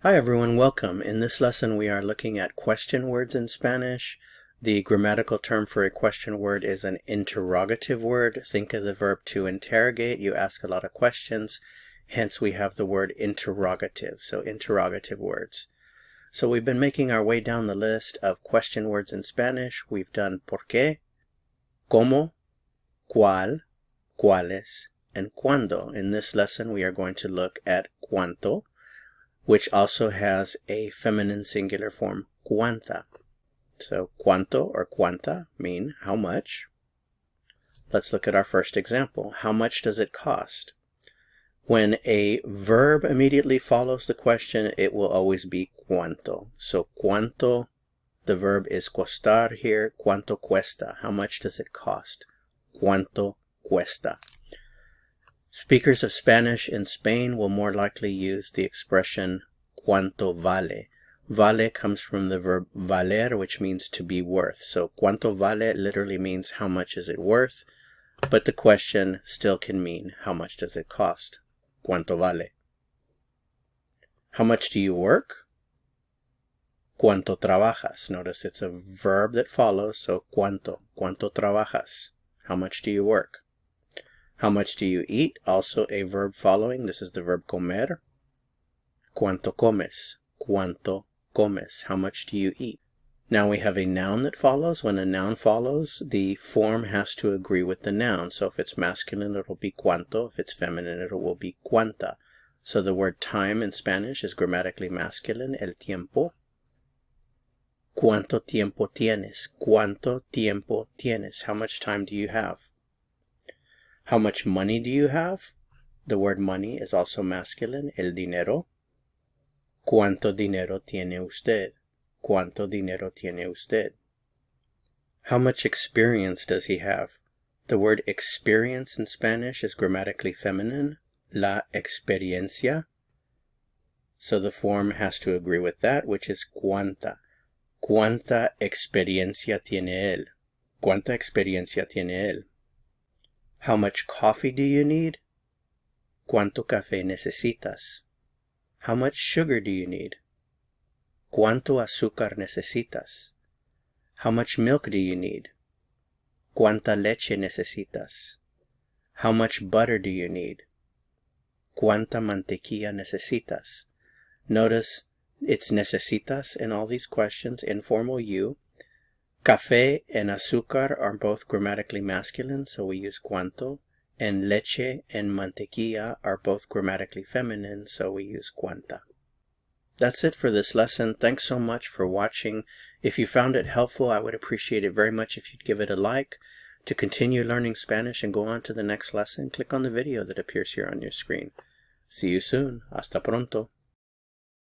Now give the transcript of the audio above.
Hi everyone, welcome. In this lesson we are looking at question words in Spanish. The grammatical term for a question word is an interrogative word. Think of the verb to interrogate. You ask a lot of questions, hence we have the word interrogative. So interrogative words. So we've been making our way down the list of question words in Spanish. We've done por qué, cómo, cuál, cuáles, and cuándo. In this lesson we are going to look at cuánto, which also has a feminine singular form, CUÁNTA. So cuánto or cuánta mean how much. Let's look at our first example. How much does it cost? When a verb immediately follows the question, it will always be cuánto. So cuánto, the verb is costar here. Cuánto cuesta? How much does it cost? Cuánto cuesta? Speakers of Spanish in Spain will more likely use the expression cuánto vale. Vale comes from the verb valer, which means to be worth. So cuánto vale literally means how much is it worth, but the question still can mean how much does it cost? Cuánto vale. How much do you work? Cuánto trabajas. Notice it's a verb that follows, so cuánto trabajas. How much do you work? How much do you eat? Also a verb following. This is the verb comer. Cuánto comes? Cuánto comes? How much do you eat? Now we have a noun that follows. When a noun follows, the form has to agree with the noun. So if it's masculine, it'll be cuánto. If it's feminine, it will be cuánta. So the word time in Spanish is grammatically masculine, el tiempo. ¿Cuánto tiempo tienes? ¿Cuánto tiempo tienes? How much time do you have? How much money do you have? The word money is also masculine, el dinero. ¿Cuánto dinero tiene usted? ¿Cuánto dinero tiene usted? How much experience does he have? The word experience in Spanish is grammatically feminine, la experiencia. So the form has to agree with that, which is cuánta. ¿Cuánta experiencia tiene él? ¿Cuánta experiencia tiene él? How much coffee do you need? ¿Cuánto café necesitas? How much sugar do you need? ¿Cuánto azúcar necesitas? How much milk do you need? ¿Cuánta leche necesitas? How much butter do you need? ¿Cuánta mantequilla necesitas? Notice it's necesitas in all these questions, informal you. Café and azúcar are both grammatically masculine, so we use cuánto. And leche and mantequilla are both grammatically feminine, so we use cuánta. That's it for this lesson. Thanks so much for watching. If you found it helpful, I would appreciate it very much if you'd give it a like. To continue learning Spanish and go on to the next lesson, click on the video that appears here on your screen. See you soon. Hasta pronto.